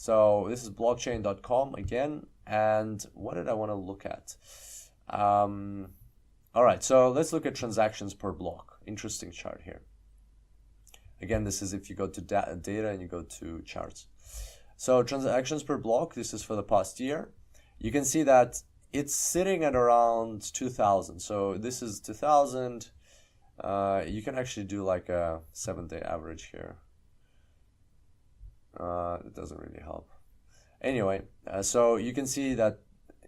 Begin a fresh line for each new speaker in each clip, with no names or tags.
So this is blockchain.com again. And what did I want to look at? All right, so let's look at transactions per block. Interesting chart here. Again, this is if you go to data and you go to charts. So transactions per block, this is for the past year. You can see that it's sitting at around 2,000. So this is 2,000. You can actually do like a 7-day average here. It doesn't really help. Anyway, so you can see that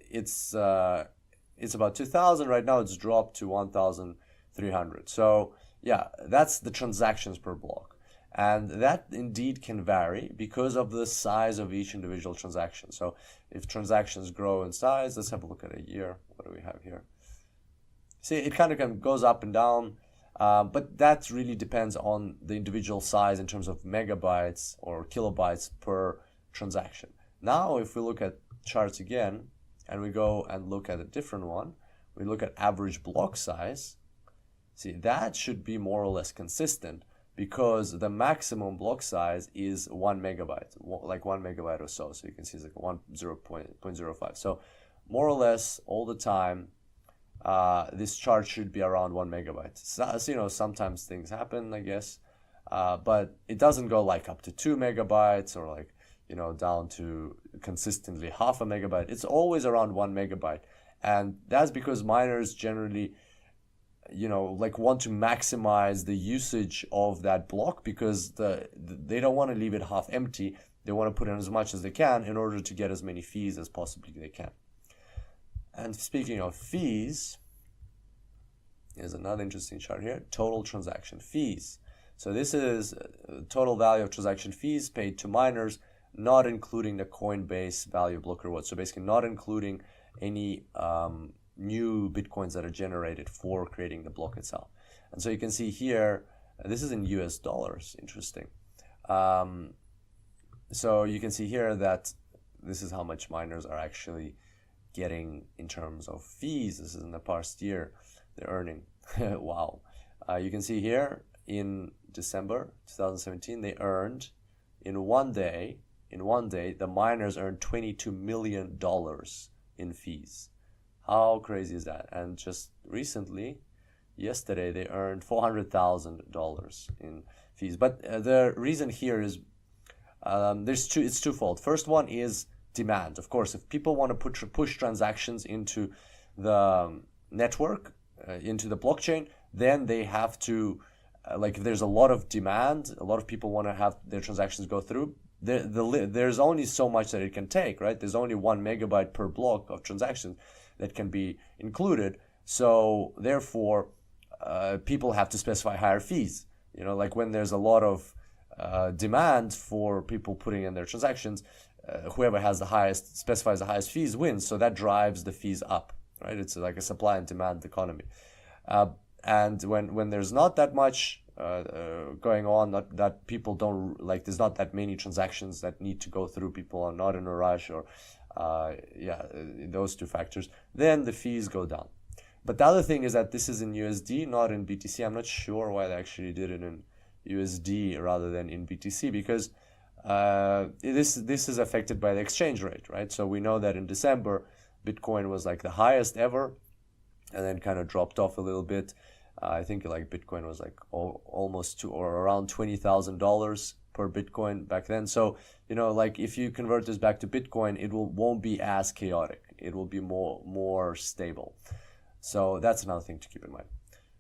it's about 2,000 right now. It's dropped to 1,300. So yeah, that's the transactions per block, and that indeed can vary because of the size of each individual transaction. So if transactions grow in size, let's have a look at a year. What do we have here? See, it kind of goes up and down, but that really depends on the individual size in terms of megabytes or kilobytes per transaction. Now, if we look at charts again, and we go and look at a different one, we look at average block size. See, that should be more or less consistent because the maximum block size is 1 megabyte, like 1 megabyte or so. So you can see it's like 0.05. So more or less all the time, this chart should be around 1 megabyte. So, you know, sometimes things happen, I guess, but it doesn't go like up to 2 megabytes or like, you know, down to consistently half a megabyte. It's always around 1 megabyte. And that's because miners generally, you know, like want to maximize the usage of that block because they don't want to leave it half empty. They want to put in as much as they can in order to get as many fees as possibly they can. And speaking of fees, here's another interesting chart here, total transaction fees. So this is total value of transaction fees paid to miners, not including the Coinbase value block reward. So basically not including any new Bitcoins that are generated for creating the block itself. And so you can see here, this is in US dollars, interesting. So you can see here that this is how much miners are actually getting in terms of fees. This is in the past year, they're earning. Wow. You can see here in December 2017, they earned in one day, the miners earned $22 million in fees. How crazy is that? And just recently, yesterday, they earned $400,000 in fees. But the reason here is it's twofold. First one is demand. Of course, if people want to push transactions into the network, into the blockchain, then they have to, like if there's a lot of demand, a lot of people want to have their transactions go through, there's only so much that it can take, right? There's only 1 megabyte per block of transactions that can be included. So therefore, people have to specify higher fees. You know, like when there's a lot of demand for people putting in their transactions, whoever has the highest, specifies the highest fees wins. So that drives the fees up, right? It's like a supply and demand economy. And when there's not that much going on, not that people don't like, there's not that many transactions that need to go through, people are not in a rush, or those two factors, then the fees go down. But the other thing is that this is in USD, not in BTC. I'm not sure why they actually did it in USD rather than in BTC, because this is affected by the exchange rate, right? So we know that in December, Bitcoin was like the highest ever, and then kind of dropped off a little bit. I think like Bitcoin was like almost to or around $20,000 per Bitcoin back then. So, you know, like if you convert this back to Bitcoin, it won't be as chaotic. It will be more stable. So that's another thing to keep in mind.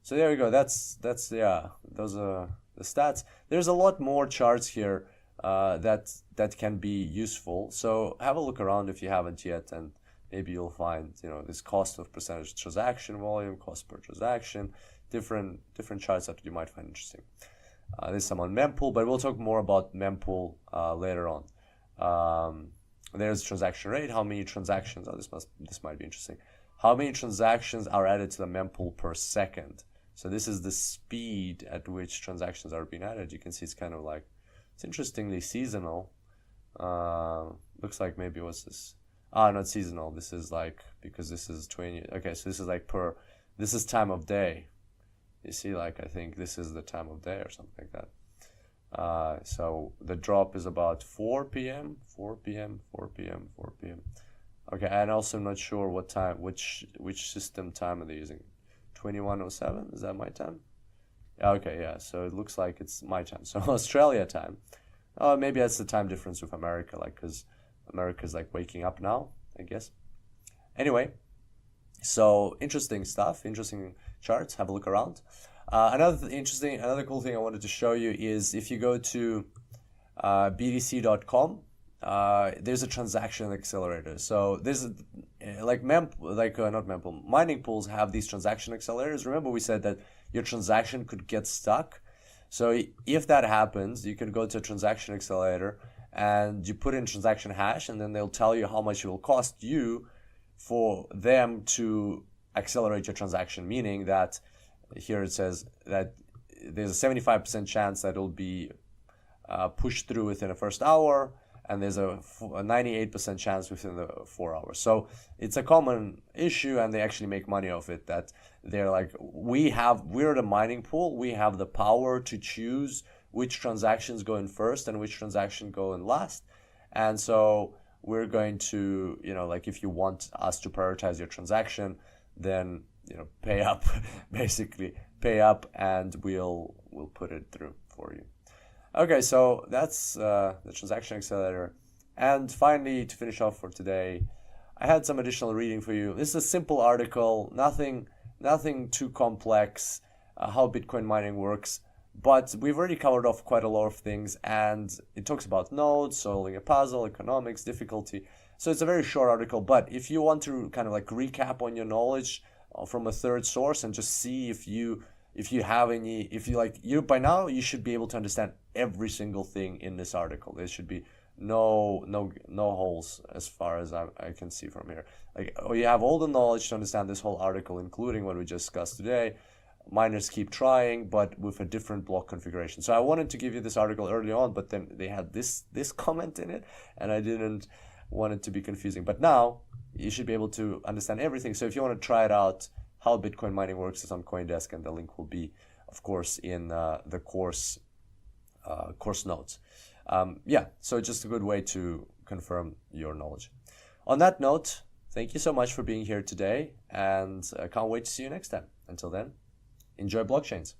So there we go. That's yeah, those are the stats. There's a lot more charts here that can be useful. So have a look around if you haven't yet, and maybe you'll find, you know, this cost of percentage transaction volume, cost per transaction, different charts that you might find interesting. There's some on mempool, but we'll talk more about mempool later on. There's transaction rate. How many transactions? Oh, this might be interesting. How many transactions are added to the mempool per second? So this is the speed at which transactions are being added. You can see it's kind of like, it's interestingly seasonal. Looks like maybe what's this? Not seasonal. This is like, because this is 20. Okay, so this is like this is time of day. You see, like, I think this is the time of day or something like that. So the drop is about 4 p.m., 4 p.m., 4 p.m., 4 p.m. Okay, and also I'm not sure what time, which system time are they using? 21:07, is that my time? Okay, yeah, so it looks like it's my time. So Australia time. Oh, maybe that's the time difference with America, like, because America's like waking up now, I guess. Anyway, so interesting stuff, interesting charts. Have a look around. Another cool thing I wanted to show you is if you go to bdc.com, there's a transaction accelerator. So there's like not mempool, mining pools have these transaction accelerators. Remember we said that your transaction could get stuck. So if that happens, you can go to a transaction accelerator and you put in transaction hash, and then they'll tell you how much it will cost you for them to accelerate your transaction, meaning that here it says that there's a 75% chance that it'll be pushed through within the first hour, and there's a 98% chance within the 4 hours. So it's a common issue, and they actually make money off it, that they're like, we're the mining pool, we have the power to choose which transactions go in first and which transaction go in last. And so we're going to, like, if you want us to prioritize your transaction, then, pay up, basically pay up, and we'll put it through for you. Okay, so that's the transaction accelerator. And finally, to finish off for today, I had some additional reading for you. This is a simple article, nothing too complex, how Bitcoin mining works. But we've already covered off quite a lot of things, and it talks about nodes, solving a puzzle, economics, difficulty. So it's a very short article, but if you want to kind of like recap on your knowledge from a third source and just see if you by now you should be able to understand every single thing in this article. There should be no holes as far as I can see from here. Like, you have all the knowledge to understand this whole article, including what we just discussed today. Miners keep trying, but with a different block configuration. So I wanted to give you this article early on, but then they had this comment in it, and I didn't want it to be confusing. But now you should be able to understand everything. So if you want to try it out, how Bitcoin mining works is on CoinDesk, and the link will be, of course, in the course notes. So just a good way to confirm your knowledge. On that note, thank you so much for being here today, and I can't wait to see you next time. Until then, enjoy blockchains.